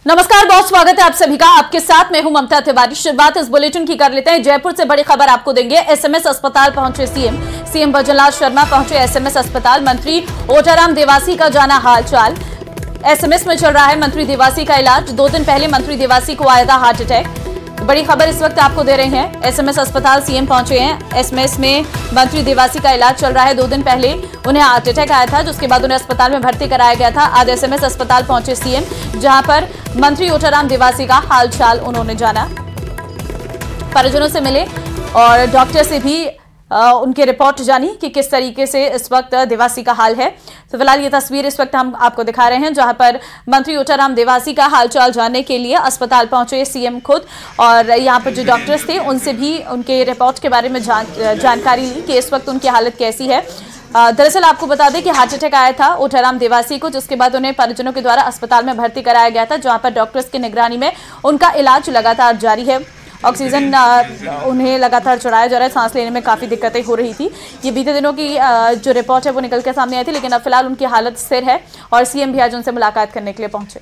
नमस्कार, बहुत स्वागत है आप सभी का। आपके साथ मैं हूं ममता तिवारी। शुरुआत इस बुलेटिन की कर लेते हैं। जयपुर से बड़ी खबर आपको देंगे। एसएमएस अस्पताल पहुंचे सीएम भजनलाल शर्मा पहुंचे एसएमएस अस्पताल। मंत्री ओटाराम देवासी का जाना हालचाल। एसएमएस में चल रहा है मंत्री देवासी का इलाज। 2 दिन पहले मंत्री देवासी को आया था हार्ट अटैक। बड़ी खबर इस वक्त आपको दे रहे हैं। एसएमएस अस्पताल सीएम पहुंचे हैं। एसएमएस में मंत्री देवासी का इलाज चल रहा है। 2 दिन पहले उन्हें हार्ट अटैक आया था, जिसके बाद उन्हें अस्पताल में भर्ती कराया गया था। आज एसएमएस अस्पताल पहुंचे सीएम, जहां पर मंत्री ओटाराम देवासी का हालचाल उन्होंने जाना, परिजनों से मिले और डॉक्टर से भी उनकी रिपोर्ट जानी कि किस तरीके से इस वक्त देवासी का हाल है। तो फिलहाल ये तस्वीर इस वक्त हम आपको दिखा रहे हैं, जहां पर मंत्री ओटाराम देवासी का हालचाल जानने के लिए अस्पताल पहुंचे सीएम खुद, और यहां पर जो डॉक्टर्स थे उनसे भी उनके रिपोर्ट के बारे में जानकारी ली कि इस वक्त उनकी हालत कैसी है। दरअसल आपको बता दें कि हार्ट अटैक आया था ओटाराम देवासी को, जिसके बाद उन्हें परिजनों के द्वारा अस्पताल में भर्ती कराया गया था, जहां पर डॉक्टर्स की निगरानी में उनका इलाज लगातार जारी है। ऑक्सीजन उन्हें लगातार चढ़ाया जा रहा है। सांस लेने में काफ़ी दिक्कतें हो रही थी। ये बीते दिनों की जो रिपोर्ट है वो निकल के सामने आई थी, लेकिन अब फिलहाल उनकी हालत स्थिर है और सीएम भी आज उनसे मुलाकात करने के लिए पहुंचे।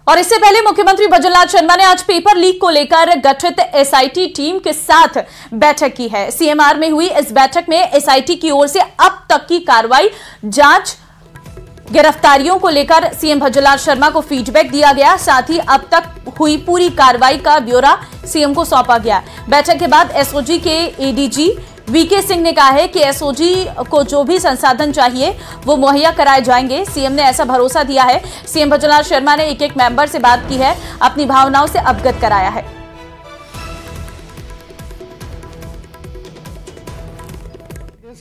और इससे पहले मुख्यमंत्री भजनलाल शर्मा ने आज पेपर लीक को लेकर गठित एसआईटी टीम के साथ बैठक की है। सीएमआर में हुई इस बैठक में एसआईटी की ओर से अब तक की कार्रवाई, जांच, गिरफ्तारियों को लेकर सीएम भजनलाल शर्मा को फीडबैक दिया गया। साथ ही अब तक हुई पूरी कार्रवाई का ब्यौरा सीएम को सौंपा गया। बैठक के बाद एसओजी के एडीजी वीके सिंह ने कहा है कि एसओजी को जो भी संसाधन चाहिए वो मुहैया कराए जाएंगे। सीएम ने ऐसा भरोसा दिया है। सीएम भजनलाल शर्मा ने एक मेंबर से बात की है, अपनी भावनाओं से अवगत कराया है।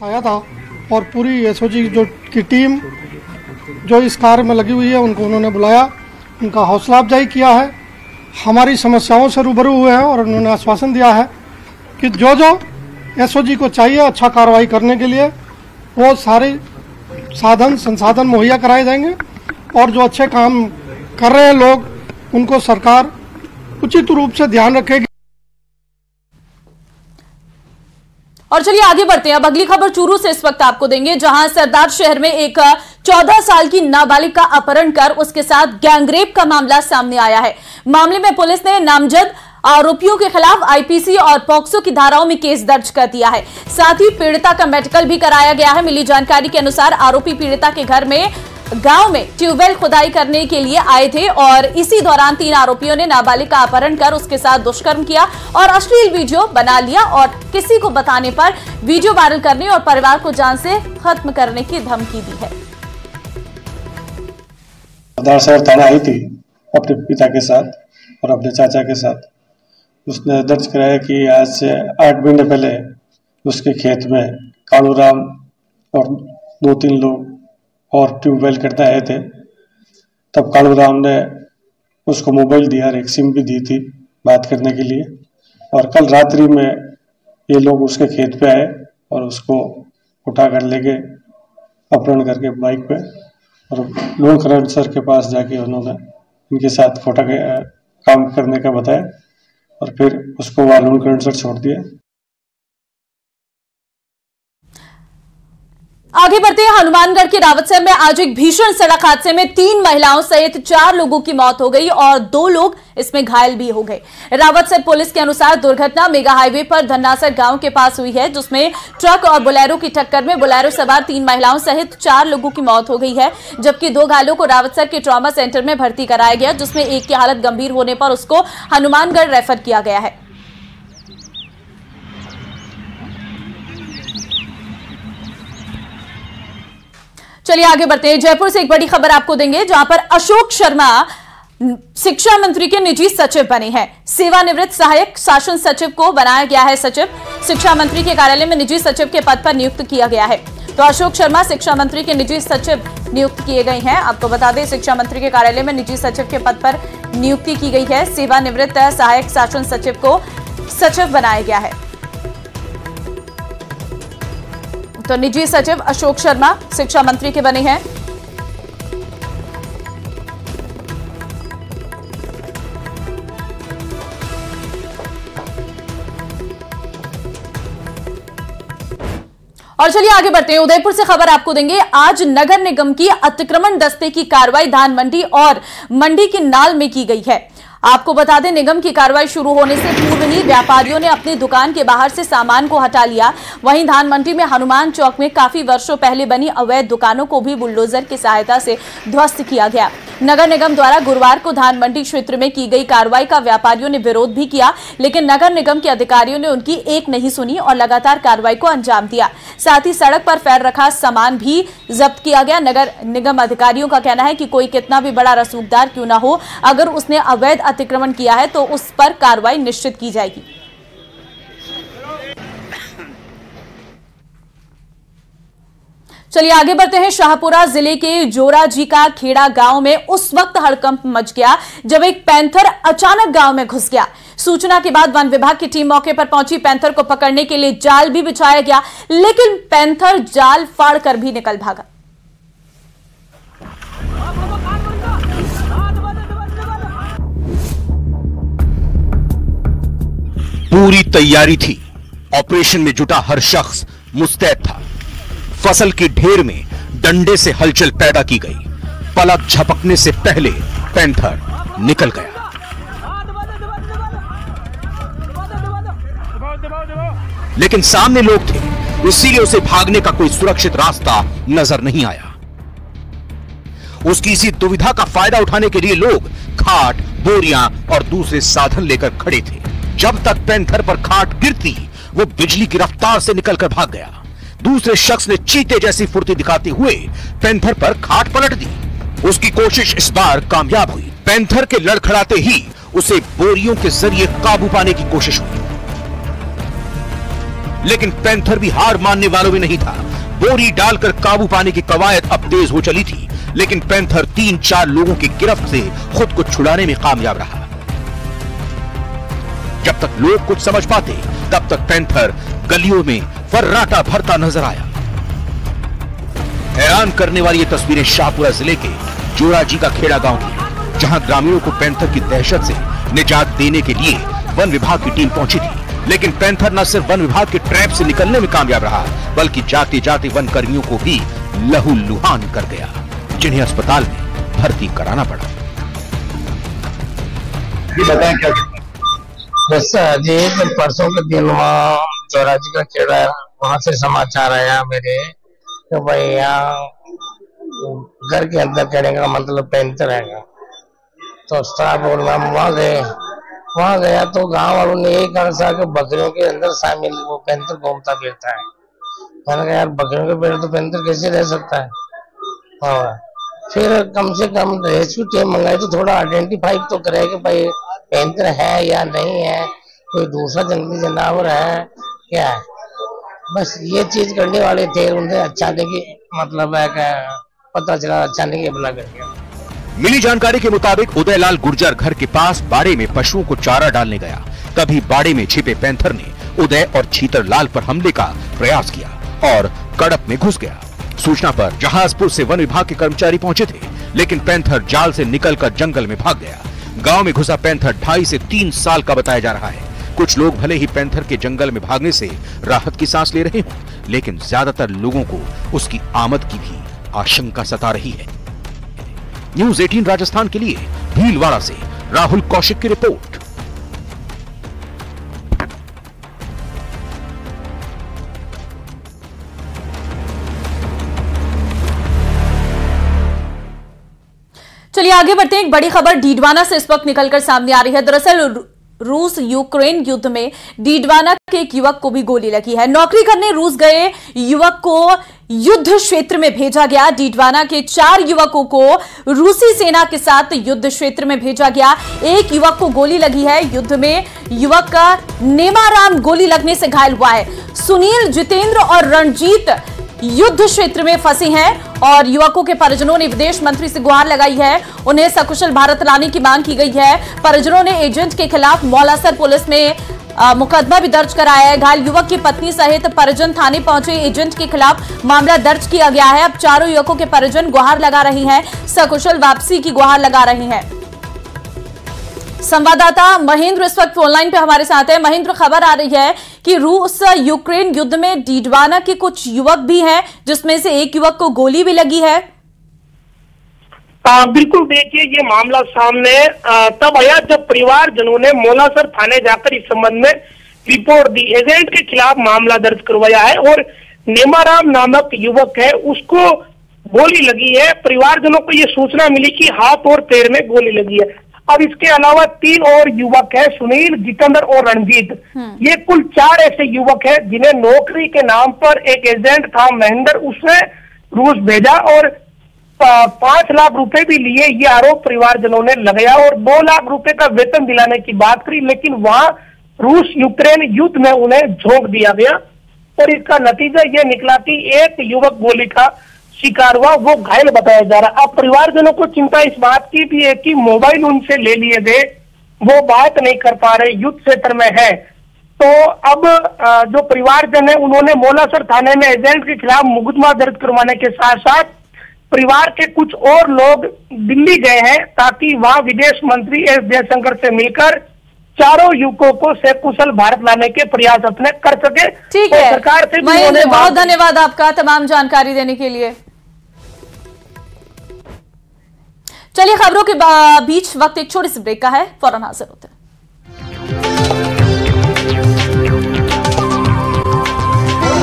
आया था और पूरी एसओजी की टीम जो इस कार्य में लगी हुई है उनको उन्होंने बुलाया, उनका हौसला अफजाई किया है, हमारी समस्याओं से रूबरू हुए हैं और उन्होंने आश्वासन दिया है कि जो एसओजी को चाहिए अच्छा कार्रवाई करने के लिए वो सारे संसाधन मुहैया कराए जाएंगे, और जो अच्छे काम कर रहे हैं लोग उनको सरकार उचित रूप से ध्यान रखेगी। और चलिए आगे बढ़ते हैं। अब अगली खबर चूरू से इस वक्त आपको देंगे, जहां सरदार शहर में एक 14 साल की नाबालिग का अपहरण कर उसके साथ गैंगरेप का मामला सामने आया है। मामले में पुलिस ने नामजद आरोपियों के खिलाफ आईपीसी और पॉक्सो की धाराओं में केस दर्ज कर दिया है। साथ ही पीड़िता का मेडिकल भी कराया गया है। मिली जानकारी के अनुसार आरोपी पीड़िता के घर में गांव में ट्यूबवेल खुदाई करने के लिए आए थे और इसी दौरान 3 आरोपियों ने नाबालिग का अपहरण कर उसके साथ दुष्कर्म किया और अश्लील वीडियो बना लिया और किसी को बताने पर वीडियो वायरल करने और परिवार को जान से खत्म करने की धमकी दी है। सरदार शहर थाना आई थी अपने पिता के साथ और अपने चाचा के साथ। उसने दर्ज कराया कि आज से 8 महीने पहले उसके खेत में कालूराम और 2-3 लोग और ट्यूबवेल करते आए थे। तब कालूराम ने उसको मोबाइल दिया और एक सिम भी दी थी बात करने के लिए, और कल रात्रि में ये लोग उसके खेत पे आए और उसको उठा कर लेके अपहरण करके बाइक पे और लोन करण सर के पास जाके उन्होंने इनके साथ फोटा काम करने का बताया और फिर उसको वहाँ लोन करण सर छोड़ दिया। आगे बढ़ते हैं। हनुमानगढ़ के रावतसर में आज एक भीषण सड़क हादसे में 3 महिलाओं सहित 4 लोगों की मौत हो गई और 2 लोग इसमें घायल भी हो गए। रावतसर पुलिस के अनुसार दुर्घटना मेगा हाईवे पर धन्नासर गांव के पास हुई है, जिसमें ट्रक और बोलेरो की टक्कर में बोलेरो सवार 3 महिलाओं सहित 4 लोगों की मौत हो गई है, जबकि 2 घायलों को रावतसर के ट्रॉमा सेंटर में भर्ती कराया गया, जिसमें एक की हालत गंभीर होने पर उसको हनुमानगढ़ रेफर किया गया है। चलिए आगे बढ़ते हैं। जयपुर से एक बड़ी खबर आपको देंगे, जहां पर अशोक शर्मा शिक्षा मंत्री के निजी सचिव बने हैं। सेवानिवृत्त सहायक शासन सचिव को बनाया गया है सचिव। शिक्षा मंत्री के कार्यालय में निजी सचिव के पद पर नियुक्त किया गया है। तो अशोक शर्मा शिक्षा मंत्री के निजी सचिव नियुक्त किए गए हैं। आपको बता दें, शिक्षा मंत्री के कार्यालय में निजी सचिव के पद पर नियुक्ति की गई है। सेवानिवृत्त सहायक शासन सचिव को सचिव बनाया गया है। तो निजी सचिव अशोक शर्मा शिक्षा मंत्री के बने हैं। और चलिए आगे बढ़ते हैं। उदयपुर से खबर आपको देंगे। आज नगर निगम की अतिक्रमण दस्ते की कार्रवाई धान मंडी और मंडी की नाल में की गई है। आपको बता दें, निगम की कार्रवाई शुरू होने से पूर्व ही व्यापारियों ने अपनी दुकान के बाहर से सामान को हटा लिया। वहीं धान मंडी में हनुमान चौक में काफी वर्षों पहले बनी अवैध दुकानों को भी बुलडोजर की सहायता से ध्वस्त किया गया। नगर निगम द्वारा गुरुवार को धान मंडी क्षेत्र में की गई कार्रवाई का व्यापारियों ने विरोध भी किया, लेकिन नगर निगम के अधिकारियों ने उनकी एक नहीं सुनी और लगातार कार्रवाई को अंजाम दिया। साथ ही सड़क पर फैल रखा सामान भी जब्त किया गया। नगर निगम अधिकारियों का कहना है कि कोई कितना भी बड़ा रसूखदार क्यों ना हो, अगर उसने अवैध अतिक्रमण किया है तो उस पर कार्रवाई निश्चित की जाएगी। चलिए आगे बढ़ते हैं। शाहपुरा जिले के जोराजी का खेड़ा गांव में उस वक्त हड़कंप मच गया जब एक पैंथर अचानक गांव में घुस गया। सूचना के बाद वन विभाग की टीम मौके पर पहुंची। पैंथर को पकड़ने के लिए जाल भी बिछाया गया, लेकिन पैंथर जाल फाड़कर भी निकल भागा। पूरी तैयारी थी। ऑपरेशन में जुटा हर शख्स मुस्तैद था। फसल की ढेर में डंडे से हलचल पैदा की गई। पलक झपकने से पहले पैंथर निकल गया। लेकिन सामने लोग थे, इसीलिए उसे भागने का कोई सुरक्षित रास्ता नजर नहीं आया। उसकी इसी दुविधा का फायदा उठाने के लिए लोग खाट, बोरियां और दूसरे साधन लेकर खड़े थे। जब तक पैंथर पर खाट गिरती, वो बिजली की रफ्तार से निकलकर भाग गया। दूसरे शख्स ने चीते जैसी फुर्ती दिखाते हुए पैंथर पर खाट पलट दी। उसकी कोशिश इस बार कामयाब हुई। पैंथर के लड़खड़ाते ही उसे बोरियों के जरिए काबू पाने की कोशिश हुई, लेकिन पैंथर भी हार मानने वालों में नहीं था। बोरी डालकर काबू पाने की कवायद अब तेज हो चली थी, लेकिन पैंथर 3-4 लोगों की गिरफ्त से खुद को छुड़ाने में कामयाब रहा। जब तक लोग कुछ समझ पाते, तब तक पैंथर गलियों में फर्राटा भरता नजर आया। हैरान करने वाली ये तस्वीरें शाहपुरा जिले के जोराजी का खेड़ा गांव की, जहां ग्रामीणों को पैंथर की दहशत से निजात देने के लिए वन विभाग की टीम पहुंची थी। लेकिन पैंथर न सिर्फ वन विभाग के ट्रैप से निकलने में कामयाब रहा, बल्कि जाते जाते वन कर्मियों को भी लहूलुहान कर गया, जिन्हें अस्पताल में भर्ती कराना पड़ा। ये बताएं क्या जी, परसों के दिन वहाँ जोराजी का खेड़ा है, वहाँ से समाचार आया मेरे तो भाई यहाँ घर के अंदर कहने का मतलब पैंथर है। तो स्टाफ और वहाँ गया तो गांव वालों ने यही कहा कि बकरियों के अंदर शामिल वो पैंथर घूमता फिरता है। मैंने कहा यार बकरियों के पेड़ तो पैंथर कैसे रह सकता है। हाँ, फिर कम से कम रेस्क्यू टीम मंगाई तो थोड़ा आइडेंटिफाई तो करे कि भाई पैंथर है या नहीं है, कोई दूसरा जंगली जानवर है क्या है। बस ये चीज करने वाले थे, उन्हें अच्छा नहीं मतलब है पता चला, अच्छा नहीं बुला करके। मिली जानकारी के मुताबिक उदयलाल गुर्जर घर के पास बाड़े में पशुओं को चारा डालने गया। तभी बाड़े में छिपे पैंथर ने उदय और छीतर लाल पर हमले का प्रयास किया और कड़प में घुस गया। सूचना पर जहाजपुर से वन विभाग के कर्मचारी पहुंचे थे, लेकिन पैंथर जाल से निकलकर जंगल में भाग गया। गांव में घुसा पैंथर 2.5 से 3 साल का बताया जा रहा है। कुछ लोग भले ही पैंथर के जंगल में भागने से राहत की सांस ले रहे हों, लेकिन ज्यादातर लोगों को उसकी आमद की भी आशंका सता रही है। न्यूज़ 18 राजस्थान के लिए भीलवाड़ा से राहुल कौशिक की रिपोर्ट। चलिए आगे बढ़ते हैं। एक बड़ी खबर डीडवाना से इस वक्त निकलकर सामने आ रही है। दरअसल रूस यूक्रेन युद्ध में डीडवाना के एक युवक को भी गोली लगी है। नौकरी करने रूस गए युवक को युद्ध क्षेत्र में भेजा गया। डीडवाना के 4 युवकों को रूसी सेना के साथ युद्ध क्षेत्र में भेजा गया। एक युवक को गोली लगी है। युद्ध में युवक का नेमाराम गोली लगने से घायल हुआ है। सुनील, जितेंद्र और रणजीत युद्ध क्षेत्र में फंसे हैं और युवकों के परिजनों ने विदेश मंत्री से गुहार लगाई है। उन्हें सकुशल भारत लाने की मांग की गई है। परिजनों ने एजेंट के खिलाफ मौलासर पुलिस में मुकदमा भी दर्ज कराया है। घायल युवक की पत्नी सहित परिजन थाने पहुंचे। एजेंट के खिलाफ मामला दर्ज किया गया है। अब चारों युवकों के परिजन गुहार लगा रही हैं, सकुशल वापसी की गुहार लगा रही हैं। संवाददाता महेंद्र इस वक्त ऑनलाइन पे हमारे साथ है। महेंद्र, खबर आ रही है कि रूस यूक्रेन युद्ध में डीडवाना के कुछ युवक भी हैं, जिसमें से एक युवक को गोली भी लगी है। बिल्कुल, देखिए ये मामला सामने तब आया जब परिवारजनों ने मोलासर थाने जाकर इस संबंध में रिपोर्ट दी। एजेंट के खिलाफ मामला दर्ज करवाया है और नेमाराम नामक युवक है, उसको गोली लगी है। परिवारजनों को ये सूचना मिली कि हाथ और पैर में गोली लगी है। अब इसके अलावा 3 और युवक है, सुनील, जितेंद्र और रणजीत। ये कुल 4 ऐसे युवक है जिन्हें नौकरी के नाम पर एक एजेंट था महेंद्र, उसने रूस भेजा और 5 लाख रुपए भी लिए। ये आरोप परिवारजनों ने लगाया और 2 लाख रुपए का वेतन दिलाने की बात करी, लेकिन वहां रूस यूक्रेन युद्ध में उन्हें झोंक दिया गया और इसका नतीजा ये निकला कि एक युवक गोली का शिकार हुआ, वो घायल बताया जा रहा। अब परिवारजनों को चिंता इस बात की भी है कि मोबाइल उनसे ले लिए गए, वो बात नहीं कर पा रहे, युद्ध क्षेत्र में है। तो अब जो परिवारजन है उन्होंने मोलासर थाने में एजेंट के खिलाफ मुकदमा दर्ज करवाने के साथ साथ परिवार के कुछ और लोग दिल्ली गए हैं ताकि वहां विदेश मंत्री एस जयशंकर से मिलकर चारों युवकों को सकुशल भारत लाने के प्रयास अपने कर सके। ठीक है, सरकार से बहुत धन्यवाद आपका तमाम जानकारी देने के लिए। चलिए खबरों के बीच वक्त एक छोटी सी ब्रेक का है, फौरन हाजिर होते हैं।